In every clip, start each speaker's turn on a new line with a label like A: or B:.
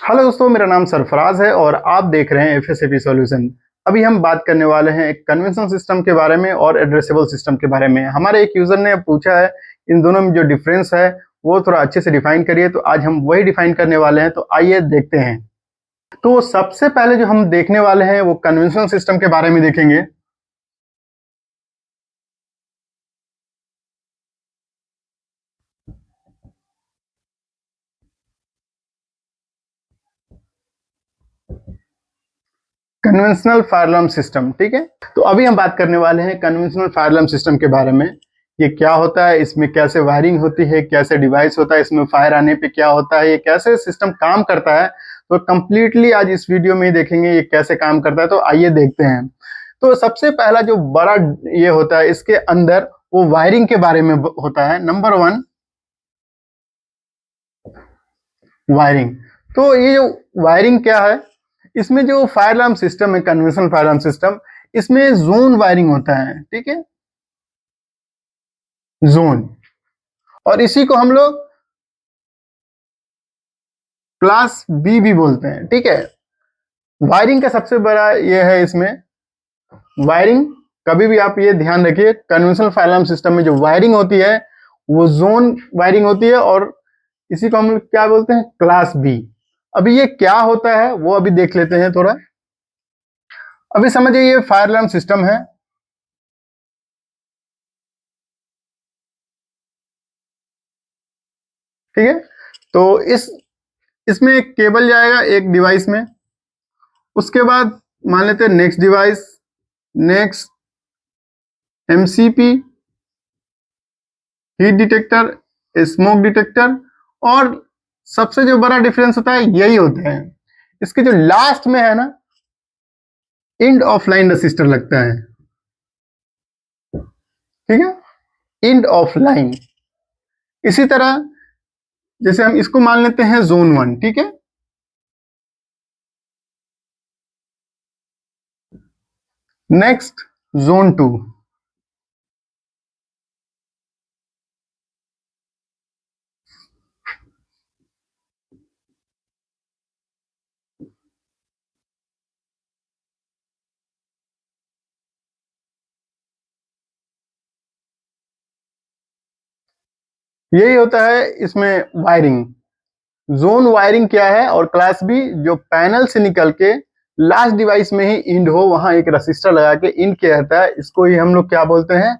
A: Hello दोस्तों, मेरा नाम सरफराज है और आप देख रहे हैं एफएसएपी सॉल्यूशन। अभी हम बात करने वाले हैं एक कन्वेंशनल सिस्टम के बारे में और एड्रेसेबल सिस्टम के बारे में। हमारे एक यूजर ने पूछा है इन दोनों में जो डिफरेंस है वो थोड़ा अच्छे से डिफाइन करिए, तो आज हम वही डिफाइन करने वाले हैं। तो आइए देखते हैं। तो सबसे पहले जो हम देखने वाले हैं वो कन्वेंशनल सिस्टम के बारे में देखेंगे। कन्वेंशनल फायर अलार्म सिस्टम, ठीक है। तो अभी हम बात करने वाले हैं कन्वेंशनल फायर अलार्म सिस्टम के बारे में। ये क्या होता है, इसमें कैसे वायरिंग होती है, कैसे डिवाइस होता है, इसमें फायर आने पे क्या होता है, ये कैसे सिस्टम काम करता है, तो कंप्लीटली आज इस वीडियो में ही देखेंगे ये कैसे काम करता है। तो आइए देखते हैं। तो सबसे पहला जो बड़ा ये होता है इसके अंदर, वो वायरिंग के बारे में होता है। Number one, wiring. तो ये जो वायरिंग क्या है, इसमें जो फायर अलार्म सिस्टम है, कन्वेंशनल फायर अलार्म सिस्टम, इसमें जोन वायरिंग होता है, ठीक है, जोन। और इसी को हम लोग क्लास बी भी बोलते हैं, ठीक है। वायरिंग का सबसे बड़ा ये है इसमें, वायरिंग कभी भी आप ये ध्यान रखिए, कन्वेंशनल फायर अलार्म सिस्टम में जो वायरिंग होती है वो जोन वायरिंग होती है, और इसी को हम लोग क्या बोलते हैं, क्लास बी। अभी ये क्या होता है वो अभी देख लेते हैं थोड़ा। अभी समझिए ये फायर अलार्म सिस्टम है, ठीक है। तो इसमें एक केबल जाएगा एक डिवाइस में, उसके बाद मान लेते हैं next device, next MCP, heat detector, smoke detector, और सबसे जो बड़ा डिफरेंस होता है यही होता है, इसके जो लास्ट में है ना, एंड ऑफ लाइन रजिस्टर लगता है, ठीक है, एंड ऑफ लाइन। इसी तरह जैसे हम इसको मान लेते हैं जोन वन, ठीक है। नेक्स्ट जोन टू, यही होता है इसमें वायरिंग। जोन वायरिंग क्या है, और क्लास बी जो पैनल से निकल के लास्ट डिवाइस में ही इंड हो, वहां एक रजिस्टर लगा के इंड किया जाता है, इसको ही हम लोग क्या बोलते हैं,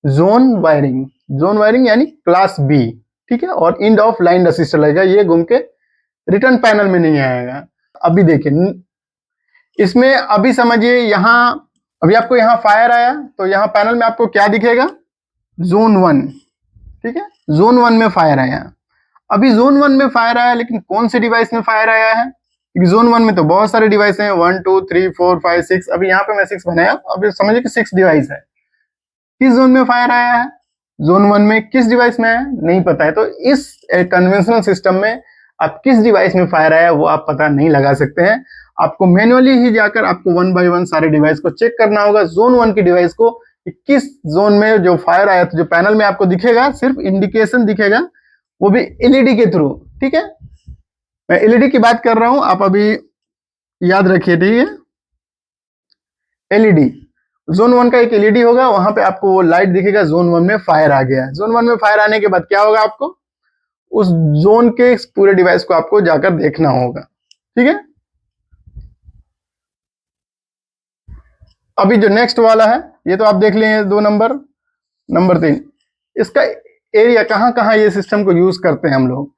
A: जोन वायरिंग। जोन वायरिंग यानी क्लास बी, ठीक है। और इंड ऑफ लाइन रजिस्टर लगेगा, ये घूम के रिटर्न पैनल में नहीं आएगा। अभी देखिए इसमें, अभी समझिए यहाँ, अभी आपको यहाँ फायर आया तो यहाँ पैनल में आपको क्या दिखेगा, जोन वन, ठीक है। जोन वन में फायर आया। अभी जोन वन में फायर आया, लेकिन कौन से डिवाइस में फायर आया है, जोन वन में तो बहुत सारे डिवाइस हैं, 1 2 3 4 5 6। अभी यहाँ पे मैं 6 बनाया, अभी समझिए कि 6 डिवाइस है। किस जोन में फायर आया है, जोन वन में। किस डिवाइस में है नहीं पता है, तो इस कन्वेंशनल सिस्टम में आप किस डिवाइस में फायर आया वो आप पता नहीं लगा सकते हैं। आपको मैन्युअली ही जाकर आपको 1 बाय 1 सारे डिवाइस को चेक करना होगा, जोन वन की डिवाइस को, कि किस जोन में जो फायर आया। तो जो पैनल में आपको दिखेगा सिर्फ इंडिकेशन दिखेगा, वो भी एलईडी के थ्रू, ठीक है। मैं एलईडी की बात कर रहा हूं, आप अभी याद रखिए, ठीक है। एलईडी, जोन वन का एक एलईडी होगा, वहां पे आपको वो लाइट दिखेगा, जोन वन में फायर आ गया। जोन वन में फायर आने के बाद क्या होगा, आपको उस जोन के पूरे डिवाइस को आपको जाकर देखना होगा, ठीक है। अभी जो नेक्स्ट वाला है, ये तो आप देख लिए 2 नंबर। नंबर 3, इसका एरिया, कहाँ कहाँ ये सिस्टम को यूज करते हैं हम लोग।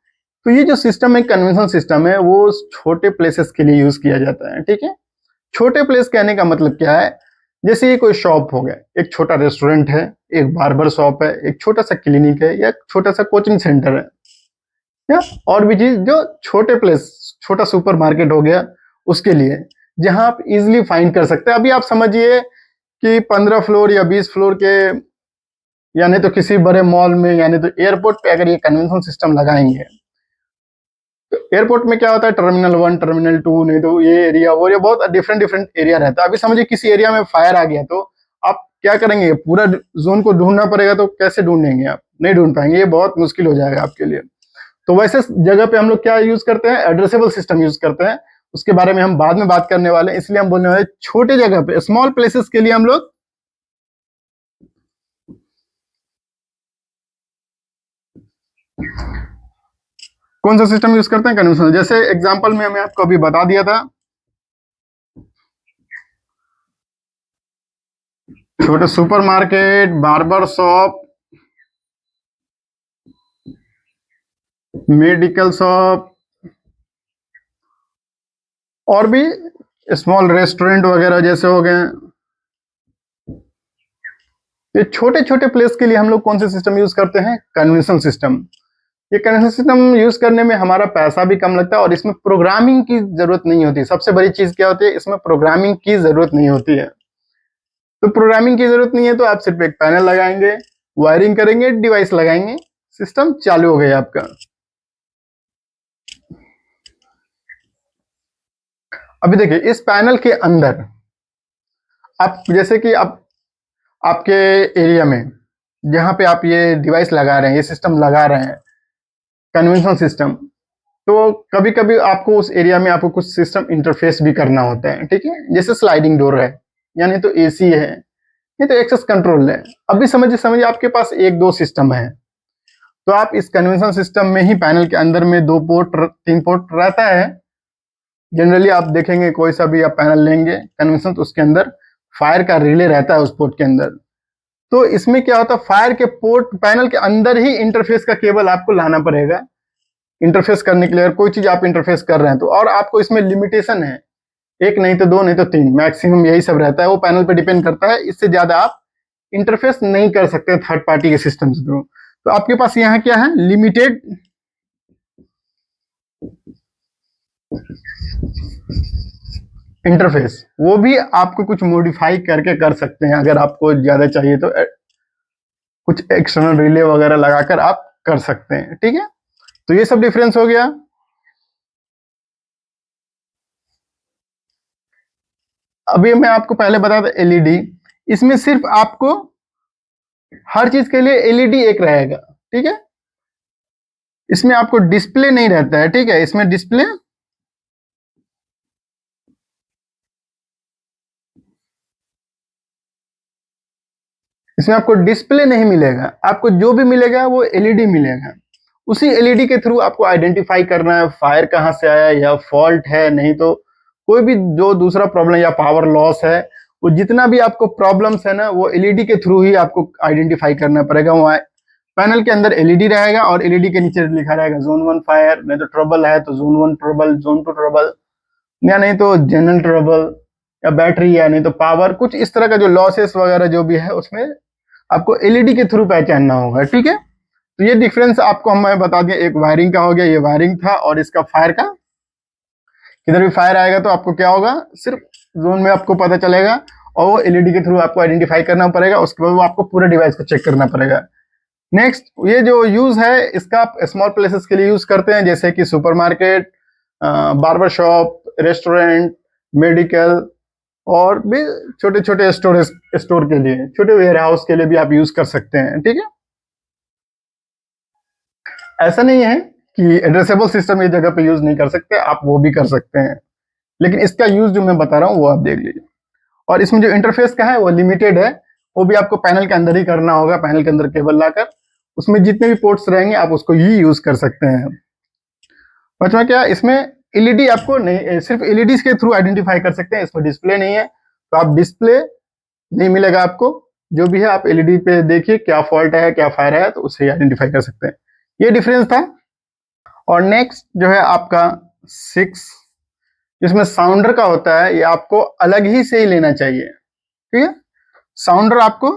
A: तो ये जो सिस्टम है, कन्वेंशनल सिस्टम है, वो छोटे प्लेसेस के लिए यूज किया जाता है, ठीक है। छोटे प्लेस कहने का मतलब क्या है, जैसे ये कोई शॉप हो गया, एक छोटा रेस्टोरेंट है, एक बार्बर शॉप है, एक छोटा सा क्लिनिक है, या छोटा सा कोचिंग सेंटर है, या और भी चीज जो छोटे प्लेस, छोटा सुपर मार्केट हो गया, उसके लिए, जहां आप इजिली फाइंड कर सकते हैं। अभी आप समझिए कि 15 फ्लोर या 20 फ्लोर के, यानी तो किसी बड़े मॉल में, यानी तो एयरपोर्ट पे अगर ये कन्वेंशन सिस्टम लगाएंगे, तो एयरपोर्ट में क्या होता है, टर्मिनल 1, टर्मिनल 2, नहीं तो ये एरिया वो, ये बहुत डिफरेंट डिफरेंट एरिया रहता है। अभी समझिए किसी एरिया में फायर आ गया, तो आप क्या करेंगे, पूरा जोन को ढूंढना पड़ेगा, तो कैसे ढूंढेंगे आप, नहीं ढूंढ पाएंगे, ये बहुत मुश्किल हो जाएगा आपके लिए। तो वैसे जगह पे हम लोग क्या यूज करते हैं, एड्रेसेबल सिस्टम यूज करते हैं। उसके बारे में हम बाद में बात करने वाले हैं, इसलिए हम बोलने वाले छोटे जगह पे, स्मॉल प्लेसेस के लिए हम लोग कौन सा सिस्टम यूज करते हैं, कन्वेंशनल। जैसे एग्जांपल में मैं आपको अभी बता दिया था, छोटे supermarket, barber shop, medical shop और भी स्मॉल रेस्टोरेंट वगैरह जैसे हो गए। ये छोटे छोटे प्लेस के लिए हम लोग कौन से सिस्टम यूज करते हैं, कन्वेंशनल सिस्टम। ये कन्वेंशनल सिस्टम यूज करने में हमारा पैसा भी कम लगता है और इसमें प्रोग्रामिंग की जरूरत नहीं होती। सबसे बड़ी चीज क्या होती है, इसमें प्रोग्रामिंग की जरूरत नहीं होती है। तो प्रोग्रामिंग की जरूरत नहीं है तो आप सिर्फ एक पैनल लगाएंगे, वायरिंग करेंगे, डिवाइस लगाएंगे, सिस्टम चालू हो गया आपका। अभी देखिए इस पैनल के अंदर आप जैसे कि आप आपके एरिया में जहां पे आप ये डिवाइस लगा रहे हैं, ये सिस्टम लगा रहे हैं कन्वेंशनल सिस्टम, तो कभी कभी आपको उस एरिया में आपको कुछ सिस्टम इंटरफेस भी करना होता है, ठीक है। जैसे स्लाइडिंग डोर है, यानी तो एसी है, ये तो एक्सेस कंट्रोल है। अभी समझिए समझिए आपके पास एक दो सिस्टम है, तो आप इस कन्वेंशनल सिस्टम में ही पैनल के अंदर में दो पोर्ट तीन पोर्ट रहता है। जनरली आप देखेंगे कोई सा भी आप पैनल लेंगे कन्वेंशनल, तो उसके अंदर फायर का रिले रहता है उस पोर्ट के अंदर। तो इसमें क्या होता है, फायर के पोर्ट पैनल के अंदर ही इंटरफेस का केबल आपको लाना पड़ेगा इंटरफेस करने के लिए। अगर कोई चीज आप इंटरफेस कर रहे हैं तो, और आपको इसमें लिमिटेशन है, एक नहीं तो दो नहीं तो तीन, मैक्सिमम यही सब रहता है। वो पैनल पे डिपेंड करता है, इससे ज्यादा आप इंटरफेस नहीं कर सकते थर्ड पार्टी के सिस्टम से थ्रू। तो आपके पास यहाँ क्या है, लिमिटेड इंटरफेस। वो भी आपको कुछ मॉडिफाई करके कर सकते हैं, अगर आपको ज्यादा चाहिए तो कुछ एक्सटर्नल रिले वगैरह लगाकर आप कर सकते हैं, ठीक है। तो ये सब डिफरेंस हो गया। अभी मैं आपको पहले बता था एलईडी, इसमें सिर्फ आपको हर चीज के लिए एलईडी एक रहेगा, ठीक है। इसमें आपको डिस्प्ले नहीं रहता है, ठीक है। इसमें डिस्प्ले इसमें आपको डिस्प्ले नहीं मिलेगा, आपको जो भी मिलेगा वो एलईडी मिलेगा। उसी एलईडी के थ्रू आपको आइडेंटिफाई करना है फायर कहां से आया, या फॉल्ट है, नहीं तो कोई भी जो दूसरा प्रॉब्लम या पावर लॉस है, वो जितना भी आपको प्रॉब्लम्स है ना, वो एलईडी के थ्रू ही आपको आइडेंटिफाई करना पड़ेगा। वो पैनल के अंदर एलईडी रहेगा और एलईडी के नीचे लिखा रहेगा जोन 1 फायर, नहीं तो ट्रबल है तो जोन 1 ट्रबल, जोन 2 ट्रबल, या नहीं तो जनरल ट्रबल, या बैटरी, या नहीं तो पावर। कुछ इस तरह का जो लॉसेस वगैरह जो भी है उसमें आपको एलईडी के थ्रू पहचानना होगा, ठीक है। तो ये डिफरेंस आपको मैं बता दें, एक वायरिंग का हो गया, ये वायरिंग था, और इसका फायर का। किधर भी फायर आएगा तो आपको क्या होगा, सिर्फ जोन में आपको पता चलेगा और वो एलईडी के थ्रू आपको आइडेंटिफाई करना पड़ेगा। उसके बाद वो आपको पूरे डिवाइस को चेक करना पड़ेगा। नेक्स्ट, ये जो यूज है इसका आप स्मॉल प्लेसेस के लिए यूज करते हैं, जैसे कि supermarket, barber shop, restaurant, medical, और भी छोटे छोटे स्टोरेज स्टोर के लिए, छोटे वेयर हाउस के लिए भी आप यूज कर सकते हैं, ठीक है। ऐसा नहीं है कि एड्रेसेबल सिस्टम ये जगह पे यूज नहीं कर सकते, आप वो भी कर सकते हैं, लेकिन इसका यूज जो मैं बता रहा हूँ वो आप देख लीजिए। और इसमें जो इंटरफेस का है वो लिमिटेड है, वो भी आपको पैनल के अंदर ही करना होगा। पैनल के अंदर केबल लाकर उसमें जितने भी पोर्ट्स रहेंगे आप उसको ही यूज कर सकते हैं। बचवा क्या, इसमें एलईडी आपको नहीं, सिर्फ एलईडी के थ्रू आइडेंटिफाई कर सकते हैं, इसमें डिस्प्ले नहीं है। तो आप डिस्प्ले नहीं मिलेगा आपको, जो भी है आप एलईडी पे देखिए क्या फॉल्ट है क्या फायर है, तो उससे आइडेंटिफाई कर सकते हैं। ये डिफरेंस था। और नेक्स्ट जो है आपका 6, जिसमें साउंडर का होता है, ये आपको अलग ही से ही लेना चाहिए, ठीक है। साउंडर आपको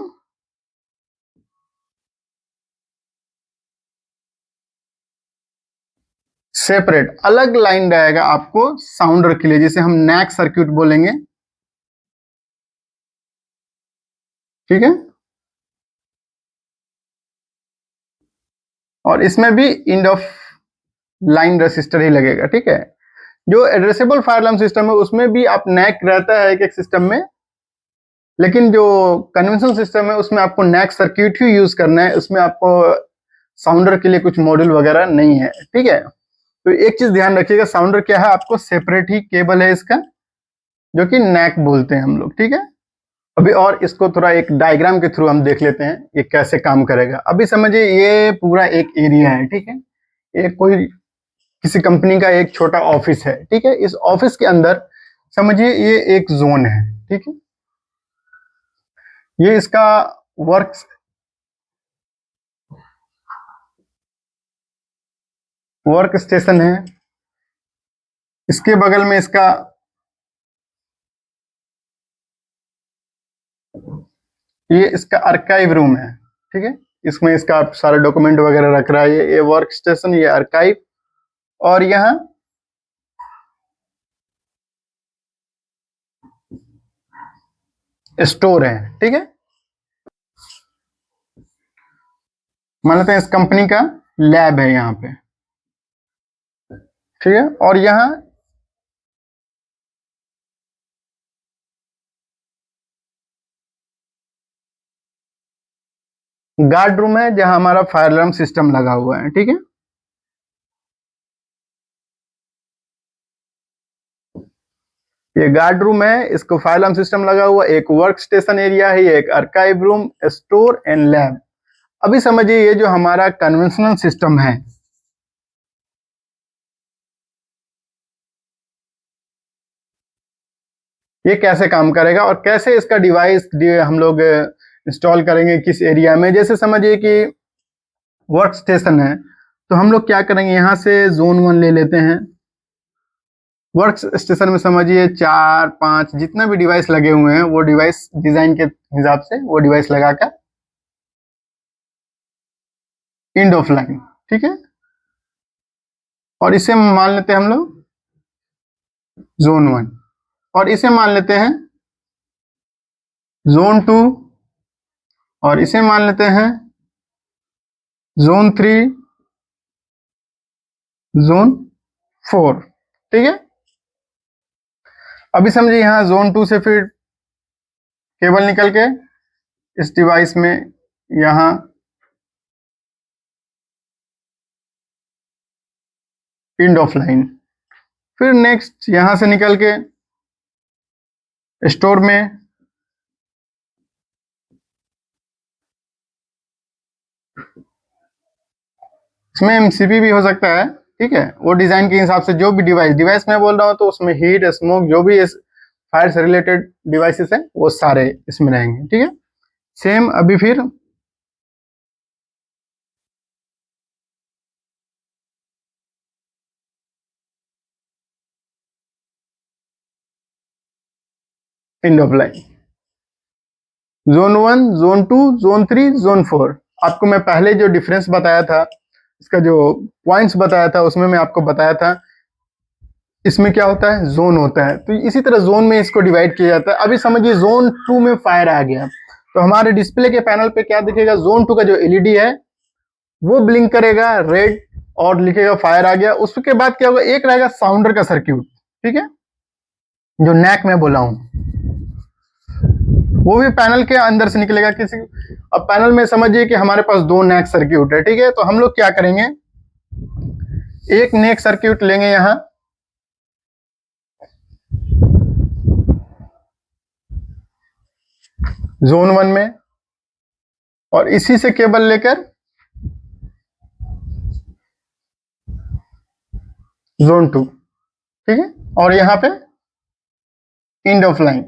A: सेपरेट अलग लाइन रहेगा आपको साउंडर के लिए, जिसे हम नैक सर्किट बोलेंगे, ठीक है। और इसमें भी इंड ऑफ लाइन रेसिस्टर ही लगेगा, ठीक है। जो एड्रेसेबल फायर अलार्म सिस्टम है उसमें भी आप नैक रहता है एक एक सिस्टम में, लेकिन जो कन्वेंशनल सिस्टम है उसमें आपको नैक सर्किट ही यूज करना है। उसमें आपको साउंडर के लिए कुछ मॉड्यूल वगैरह नहीं है, ठीक है। तो एक चीज ध्यान रखिएगा, साउंडर क्या है, आपको सेपरेट ही केबल है इसका, जो कि नैक बोलते हैं हम लोग, ठीक है। अभी और इसको थोड़ा एक डायग्राम के थ्रू हम देख लेते हैं ये कैसे काम करेगा। अभी समझिए ये पूरा एक एरिया है, ठीक है। ये कोई किसी कंपनी का एक छोटा ऑफिस है, ठीक है। इस ऑफिस के अंदर समझिए ये एक जोन है, ठीक है। ये इसका वर्क वर्क स्टेशन है। इसके बगल में इसका ये इसका आर्काइव रूम है, ठीक है। इसमें इसका सारे डॉक्यूमेंट वगैरह रख रहा है। ये वर्क स्टेशन, ये आर्काइव, और यहाँ स्टोर है, ठीक है। मान लेते हैं इस कंपनी का लैब है यहाँ पे, ठीक है। और यहाँ गार्ड रूम है जहां हमारा फायर अलार्म सिस्टम लगा हुआ है, ठीक है। ये गार्ड रूम है, इसको फायर अलार्म सिस्टम लगा हुआ, एक वर्क स्टेशन एरिया है, ये एक archive room, store and lab. अभी समझिए ये जो हमारा कन्वेंशनल सिस्टम है, ये कैसे काम करेगा और कैसे इसका डिवाइस हम लोग इंस्टॉल करेंगे किस एरिया में। जैसे समझिए कि वर्क स्टेशन है, तो हम लोग क्या करेंगे, यहाँ से जोन 1 ले लेते हैं। वर्क स्टेशन में समझिए 4 5 जितना भी डिवाइस लगे हुए हैं, वो डिवाइस डिजाइन के हिसाब से वो डिवाइस लगाकर एंड ऑफ लाइन, ठीक है। और इसे मान लेते हैं हम लोग जोन 1, और इसे मान लेते हैं जोन 2, और इसे मान लेते हैं जोन 3, जोन 4, ठीक है। अभी समझिए यहाँ जोन 2 से फिर केबल निकल के इस डिवाइस में यहाँ एंड ऑफ लाइन, फिर नेक्स्ट यहां से निकल के स्टोर में, इसमें एमसीबी भी हो सकता है, ठीक है। वो डिजाइन के हिसाब से जो भी डिवाइस मैं बोल रहा हूँ, तो उसमें हीट स्मोक जो भी फायर से रिलेटेड डिवाइसेस है वो सारे इसमें रहेंगे, ठीक है। सेम अभी फिर end of line, zone 1, zone 2, zone 3, zone 4। आपको मैं पहले जो डिफरेंस बताया था, इसका जो पॉइंट्स बताया था, उसमें मैं आपको बताया था इसमें क्या होता है, जोन होता है। तो इसी तरह जोन में इसको डिवाइड किया जाता है। अभी समझिए जोन 2 में फायर आ गया, तो हमारे डिस्प्ले के पैनल पे क्या दिखेगा, जोन 2 का जो एलईडी है वो ब्लिंक करेगा रेड और लिखेगा फायर आ गया। उसके बाद क्या होगा, एक रहेगा साउंडर का सर्क्यूट, ठीक है, जो नैक में बोला हूं, वो भी पैनल के अंदर से निकलेगा किसी। अब पैनल में समझिए कि हमारे पास 2 नैक सर्क्यूट है, ठीक है। तो हम लोग क्या करेंगे, एक नेक सर्क्यूट लेंगे यहां, जोन 1 में, और इसी से केबल लेकर जोन 2, ठीक है। और यहां पे एंड ऑफ लाइन,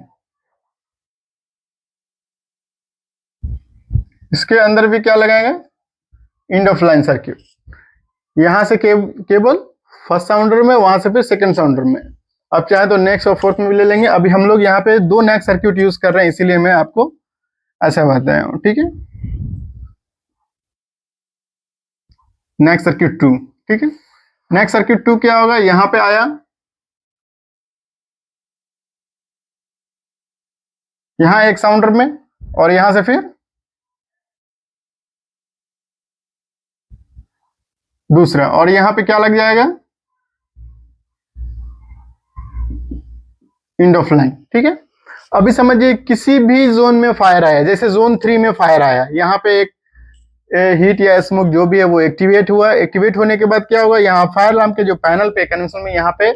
A: इसके अंदर भी क्या लगाएंगे, एंड ऑफ लाइन सर्क्यूट। यहां से केबल फर्स्ट साउंडर में, वहां से फिर सेकंड साउंडर में। अब चाहे तो नेक्स्ट और फोर्थ में भी ले लेंगे। अभी हम लोग यहाँ पे 2 नेक सर्क्यूट यूज कर रहे हैं, इसीलिए मैं आपको ऐसा बताया हूं, ठीक है। नेक सर्क्यूट 2, ठीक है। नेक सर्क्यूट 2 क्या होगा, यहां पे आया, यहां एक साउंडर में, और यहां से फिर दूसरा, और यहां पे क्या लग जाएगा, एंड ऑफ लाइन, ठीक है। अभी समझिए किसी भी जोन में फायर आया, जैसे जोन 3 में फायर आया, यहाँ पे एक हीट या स्मोक जो भी है वो एक्टिवेट हुआ। एक्टिवेट होने के बाद क्या होगा, यहाँ फायर अलार्म के जो पैनल पे कन्वेंशन में यहाँ पे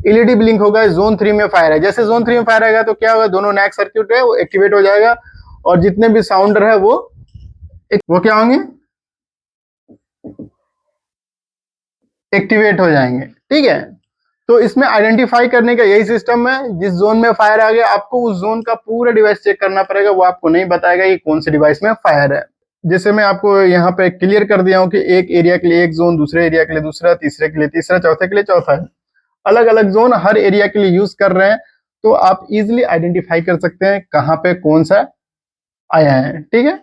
A: एलईडी ब्लिंक होगा, जोन 3 में फायर है। जैसे जोन 3 में फायर आएगा तो क्या होगा, दोनों नैक सर्किट है वो एक्टिवेट हो जाएगा और जितने भी साउंडर है वो क्या होंगे, एक्टिवेट हो जाएंगे। ठीक है, तो इसमें आइडेंटिफाई करने का यही सिस्टम है। जिस जोन में फायर आ गया आपको उस जोन का पूरा डिवाइस चेक करना पड़ेगा, वो आपको नहीं बताएगा कि कौन से डिवाइस में फायर है। जैसे मैं आपको यहाँ पे क्लियर कर दिया हूँ कि एक एरिया के लिए एक जोन, दूसरे एरिया के लिए दूसरा, तीसरे के लिए तीसरा, चौथे के लिए चौथा है। अलग अलग जोन हर एरिया के लिए यूज कर रहे हैं, तो आप इजिली आइडेंटिफाई कर सकते हैं कहाँ पे कौन सा आया है। ठीक है।